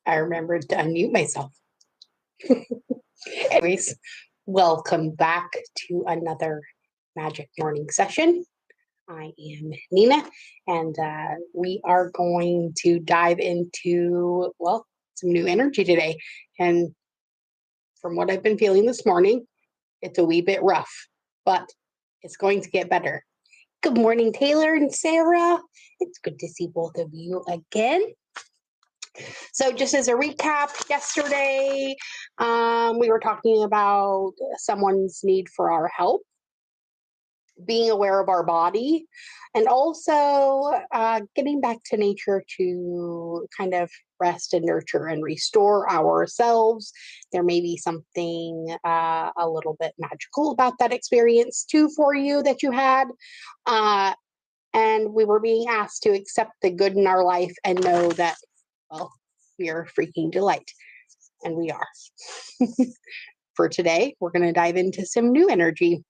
I remembered to unmute myself. Anyways, welcome back to another Magic Morning Session. I am Nina, and we are going to dive into, well, some new energy today. And from what I've been feeling this morning, it's a wee bit rough, but it's going to get better. Good morning, Taylor and Sarah. It's good to see both of you again. So just as a recap, yesterday we were talking about someone's need for our help, being aware of our body, and also getting back to nature to kind of rest and nurture and restore ourselves. There may be something a little bit magical about that experience too for you that you had. And we were being asked to accept the good in our life and know that, well, we are a freaking delight. And we are. For today, we're going to dive into some new energy.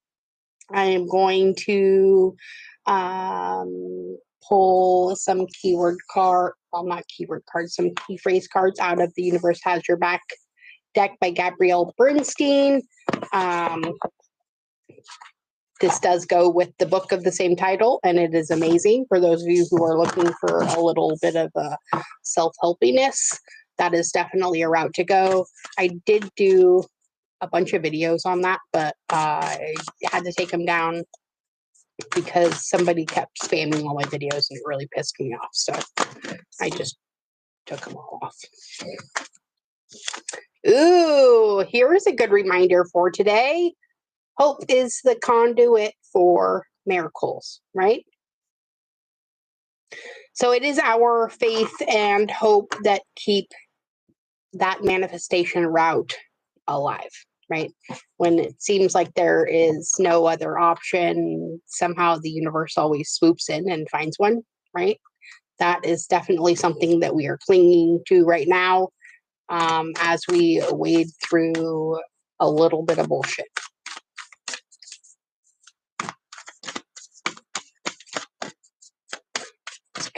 I am going to pull some keyword card, well, not keyword cards, some key phrase cards out of the Universe Has Your Back deck by Gabrielle Bernstein. This does go with the book of the same title, and it is amazing for those of you who are looking for a little bit of self-helpiness. That is definitely a route to go. I did do a bunch of videos on that, but I had to take them down because somebody kept spamming all my videos, and it really pissed me off. So I just took them all off. Ooh, here is a good reminder for today. Hope is the conduit for miracles, right? So it is our faith and hope that keep that manifestation route alive, right? When it seems like there is no other option, somehow the universe always swoops in and finds one, right? That is definitely something that we are clinging to right now as we wade through a little bit of bullshit.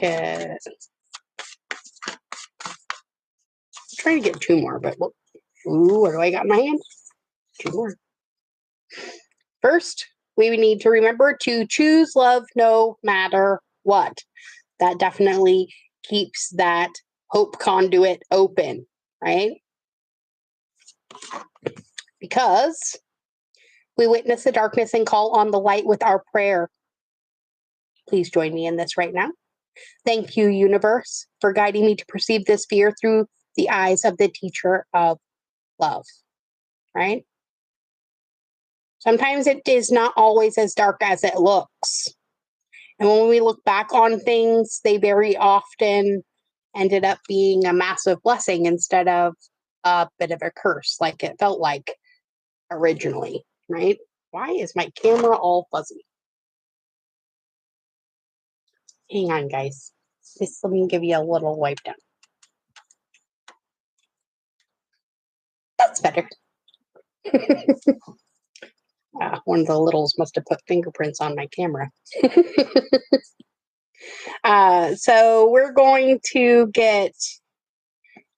Okay. I'm trying to get two more, but ooh, what do I got in my hand? Two more. First, we need to remember to choose love no matter what. That definitely keeps that hope conduit open, right? Because we witness the darkness and call on the light with our prayer. Please join me in this right now. Thank you, universe, for guiding me to perceive this fear through the eyes of the teacher of love, right? Sometimes it is not always as dark as it looks. And when we look back on things, they very often ended up being a massive blessing instead of a bit of a curse, like it felt like originally, right? Why is my camera all fuzzy? Hang on, guys. Just let me give you a little wipe down. That's better. One of the littles must have put fingerprints on my camera. So we're going to get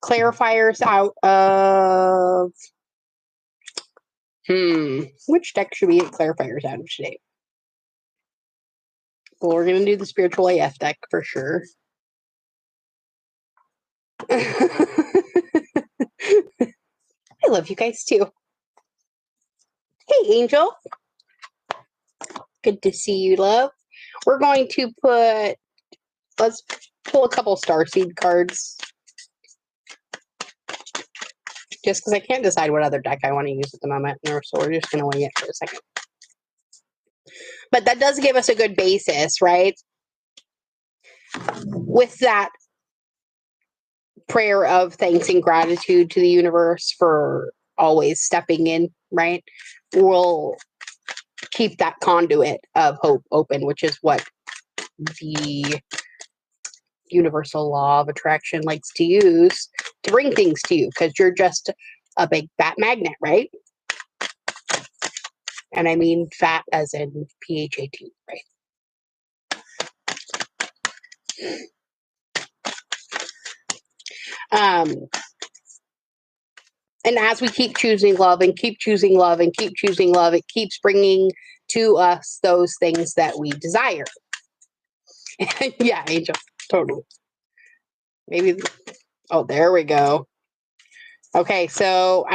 clarifiers out of which deck should we get clarifiers out of today? Well, we're going to do the Spiritual AF deck for sure. I love you guys too. Hey, Angel. Good to see you, love. We're going to let's pull a couple Starseed cards. Just because I can't decide what other deck I want to use at the moment. So we're just going to wing it for a second. But that does give us a good basis, right? With that prayer of thanks and gratitude to the universe for always stepping in, right? We'll keep that conduit of hope open, which is what the universal law of attraction likes to use to bring things to you, because you're just a big fat magnet, right? And I mean fat as in P-H-A-T, right? And as we keep choosing love and keep choosing love and keep choosing love, it keeps bringing to us those things that we desire. Yeah, Angel, totally. Maybe, oh, there we go. Okay, so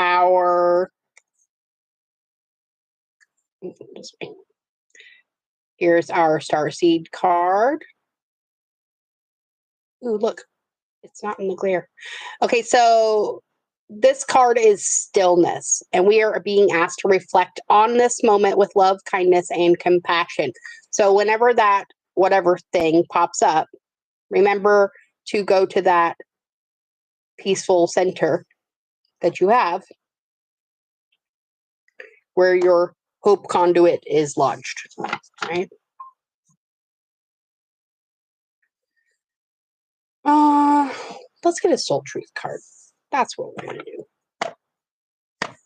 here's our starseed card. Ooh, look, it's not in the glare. Okay, so this card is stillness, and we are being asked to reflect on this moment with love, kindness, and compassion. So whenever that whatever thing pops up, remember to go to that peaceful center that you have where your hope conduit is lodged, right? Let's get a soul truth card. That's what we're going to do.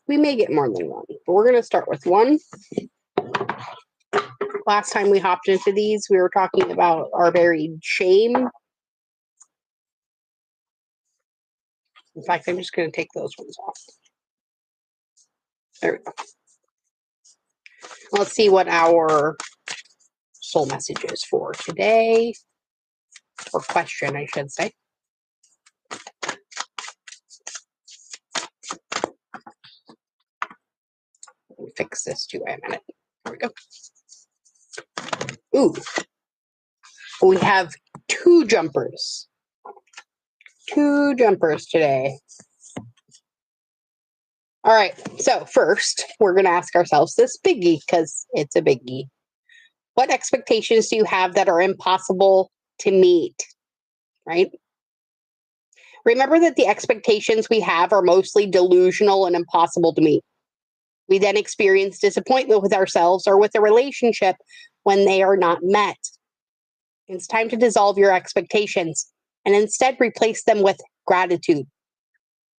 We may get more than one, but we're going to start with one. Last time we hopped into these, we were talking about our buried shame. In fact, I'm just going to take those ones off. There we go. Let's see what our soul message is for today, or question, I should say. Let me fix this too. Wait a minute. There we go. Ooh. We have two jumpers. Two jumpers today. All right. So first, we're going to ask ourselves this biggie, because it's a biggie. What expectations do you have that are impossible to meet? Right? Remember that the expectations we have are mostly delusional and impossible to meet. We then experience disappointment with ourselves or with a relationship when they are not met. It's time to dissolve your expectations and instead replace them with gratitude.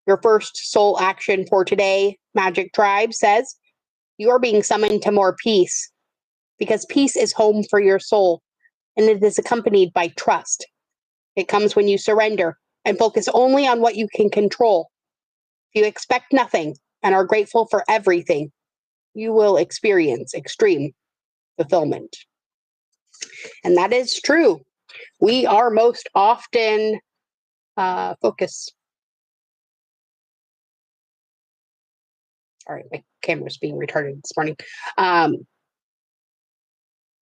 Your first soul action for today, Magic Tribe, says you are being summoned to more peace, because peace is home for your soul, and it is accompanied by trust. It comes when you surrender and focus only on what you can control. If you expect nothing and are grateful for everything, you will experience extreme fulfillment. And that is true. We are most often focused. All right, my camera's being retarded this morning.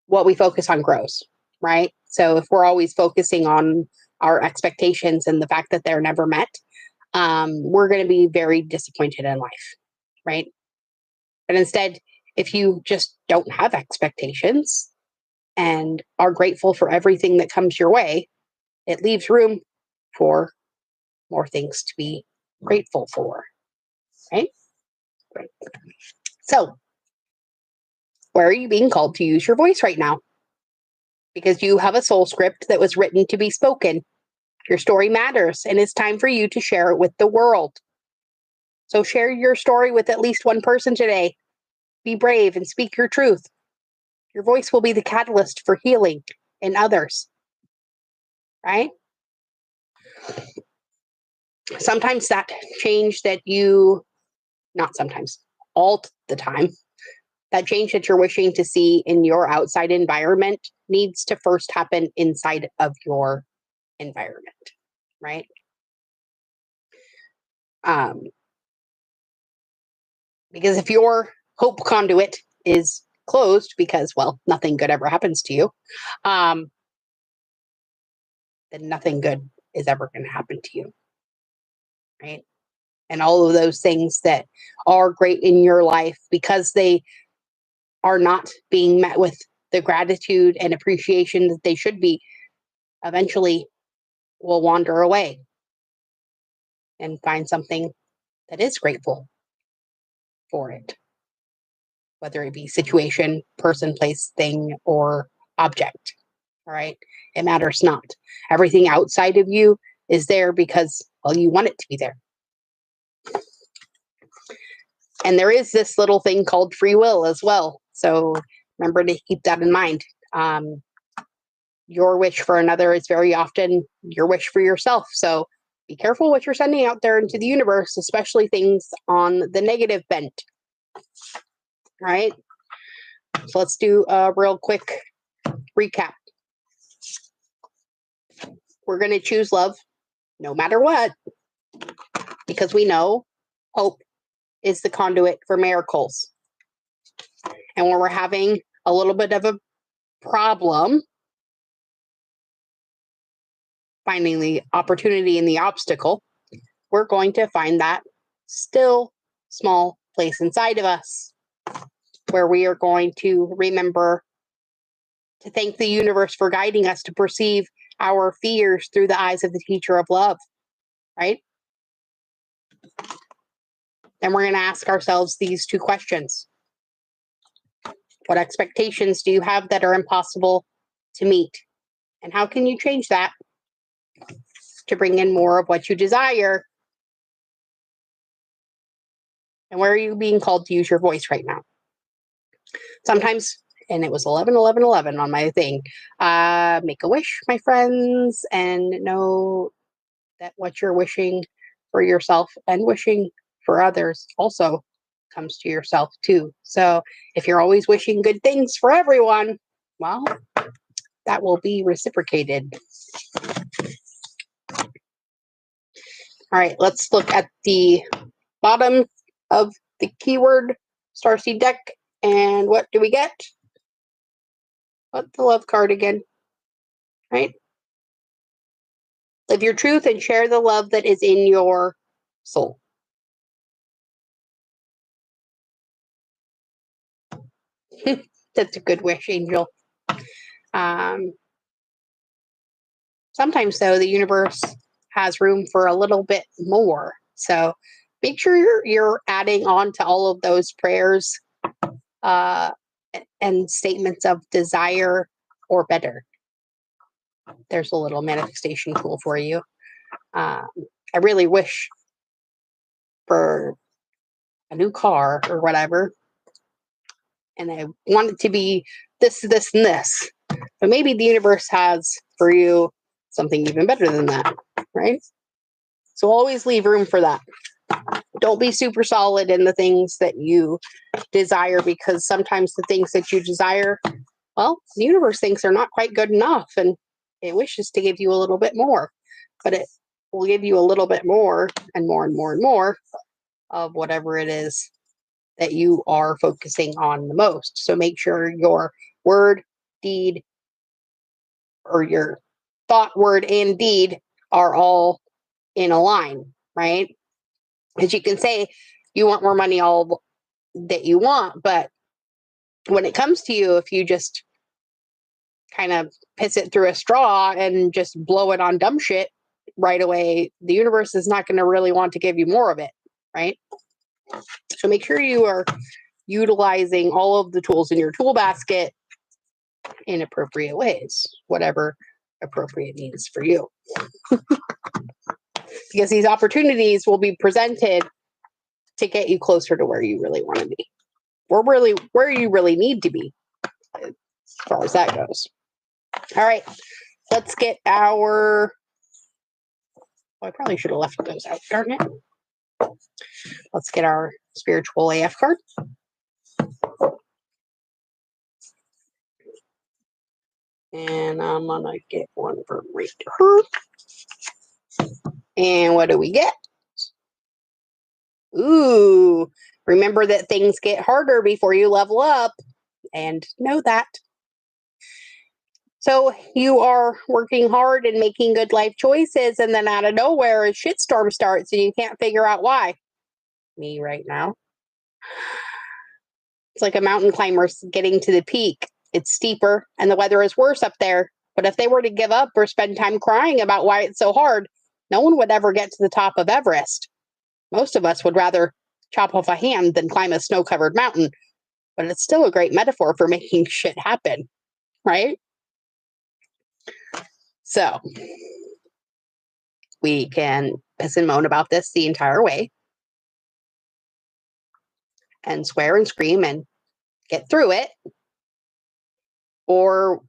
What we focus on grows, right? So if we're always focusing on our expectations and the fact that they're never met, we're going to be very disappointed in life, right? But instead, if you just don't have expectations and are grateful for everything that comes your way, it leaves room for more things to be grateful for, right? Right. So, where are you being called to use your voice right now? Because you have a soul script that was written to be spoken. Your story matters, and it's time for you to share it with the world. So share your story with at least one person today. Be brave and speak your truth. Your voice will be the catalyst for healing in others, right? Sometimes that change that not sometimes, all the time, that change that you're wishing to see in your outside environment needs to first happen inside of your environment, right? Because if your hope conduit is closed because, well, nothing good ever happens to you, then nothing good is ever going to happen to you, right? And all of those things that are great in your life, because they are not being met with the gratitude and appreciation that they should be, eventually will wander away and find something that is grateful for it, whether it be situation, person, place, thing, or object. All right. It matters not. Everything outside of you is there because, well, you want it to be there. And there is this little thing called free will as well. So remember to keep that in mind. Your wish for another is very often your wish for yourself. So be careful what you're sending out there into the universe, especially things on the negative bent. All right. So let's do a real quick recap. We're going to choose love no matter what, because we know hope is the conduit for miracles. And when we're having a little bit of a problem finding the opportunity in the obstacle, we're going to find that still small place inside of us where we are going to remember to thank the universe for guiding us to perceive our fears through the eyes of the teacher of love, right? And we're going to ask ourselves these two questions. What expectations do you have that are impossible to meet? And how can you change that to bring in more of what you desire? And where are you being called to use your voice right now? Sometimes, and it was 11/11/11 on my thing, make a wish, my friends, and know that what you're wishing for yourself and wishing for others also comes to yourself too. So if you're always wishing good things for everyone, well, that will be reciprocated. All right, let's look at the bottom of the keyword starseed deck. And what do we get? What, the love card again, right? Live your truth and share the love that is in your soul. That's a good wish, Angel. Sometimes, though, the universe has room for a little bit more. So make sure you're adding on to all of those prayers and statements of desire or better. There's a little manifestation tool for you. I really wish for a new car or whatever. And I want it to be this, this, and this. But maybe the universe has for you something even better than that, right? So always leave room for that. Don't be super solid in the things that you desire, because sometimes the things that you desire, well, the universe thinks they're not quite good enough and it wishes to give you a little bit more, but it will give you a little bit more and more and more and more of whatever it is that you are focusing on the most. So make sure your word, deed, or your thought, word, and deed are all in a line, right? Because you can say you want more money all that you want, but when it comes to you, if you just kind of piss it through a straw and just blow it on dumb shit right away, the universe is not going to really want to give you more of it, right? So make sure you are utilizing all of the tools in your tool basket in appropriate ways, whatever appropriate means for you. Because these opportunities will be presented to get you closer to where you really want to be, or really where you really need to be, as far as that goes. All right, let's get our, I probably should have left those out, darn it. Let's get our spiritual AF card. And I'm gonna get one for right here. And what do we get? Ooh, remember that things get harder before you level up, and know that. So you are working hard and making good life choices, and then out of nowhere a shitstorm starts and you can't figure out why. Me right now. It's like a mountain climber getting to the peak. It's steeper and the weather is worse up there. But if they were to give up or spend time crying about why it's so hard, no one would ever get to the top of Everest. Most of us would rather chop off a hand than climb a snow-covered mountain. But it's still a great metaphor for making shit happen, right? So we can piss and moan about this the entire way and swear and scream and get through it. Or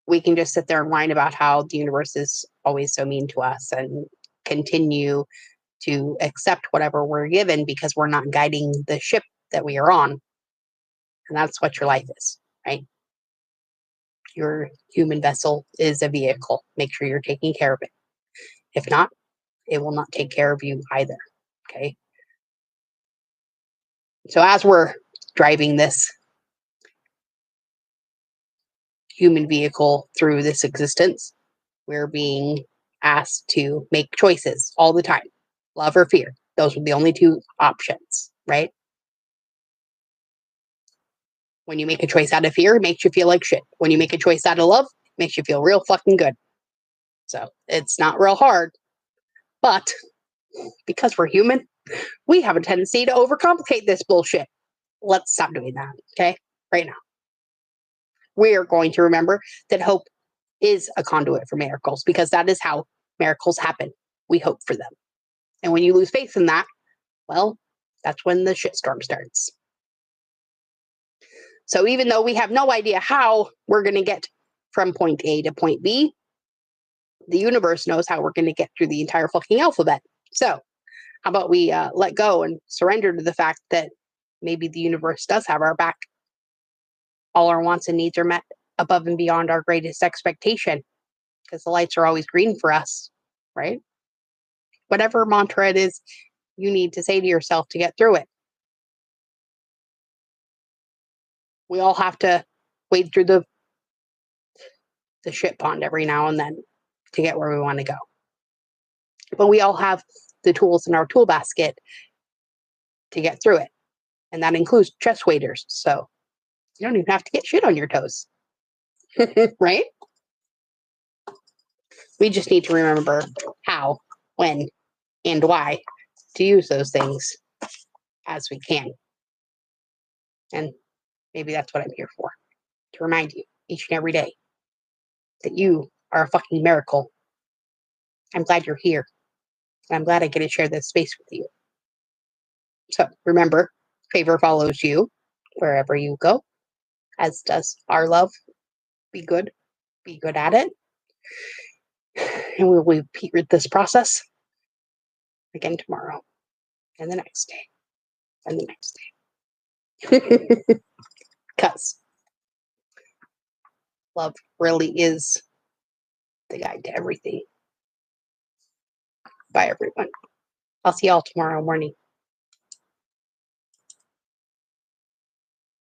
we can just sit there and whine about how the universe is always so mean to us and continue to accept whatever we're given because we're not guiding the ship that we are on. And that's what your life is, right? Your human vessel is a vehicle. Make sure you're taking care of it. If not, it will not take care of you either. Okay. So as we're driving this human vehicle through this existence, we're being asked to make choices all the time. Love or fear. Those are the only two options, right? When you make a choice out of fear, it makes you feel like shit. When you make a choice out of love, it makes you feel real fucking good. So it's not real hard. But because we're human, we have a tendency to overcomplicate this bullshit. Let's stop doing that, okay? Right now. We are going to remember that hope is a conduit for miracles because that is how miracles happen. We hope for them. And when you lose faith in that, well, that's when the shitstorm starts. So even though we have no idea how we're going to get from point A to point B, the universe knows how we're going to get through the entire fucking alphabet. So how about we let go and surrender to the fact that maybe the universe does have our back. All our wants and needs are met above and beyond our greatest expectation because the lights are always green for us, right? Whatever mantra it is you need to say to yourself to get through it. We all have to wade through the shit pond every now and then to get where we want to go. But we all have the tools in our tool basket to get through it. And that includes chest waders. So you don't even have to get shit on your toes. Right? We just need to remember how, when, and why to use those things as we can. And maybe that's what I'm here for. To remind you each and every day that you are a fucking miracle. I'm glad you're here. And I'm glad I get to share this space with you. So remember, favor follows you wherever you go, as does our love. Be good at it. And we'll repeat this process again tomorrow, and the next day, and the next day. Because love really is the guide to everything. Bye, everyone. I'll see y'all tomorrow morning.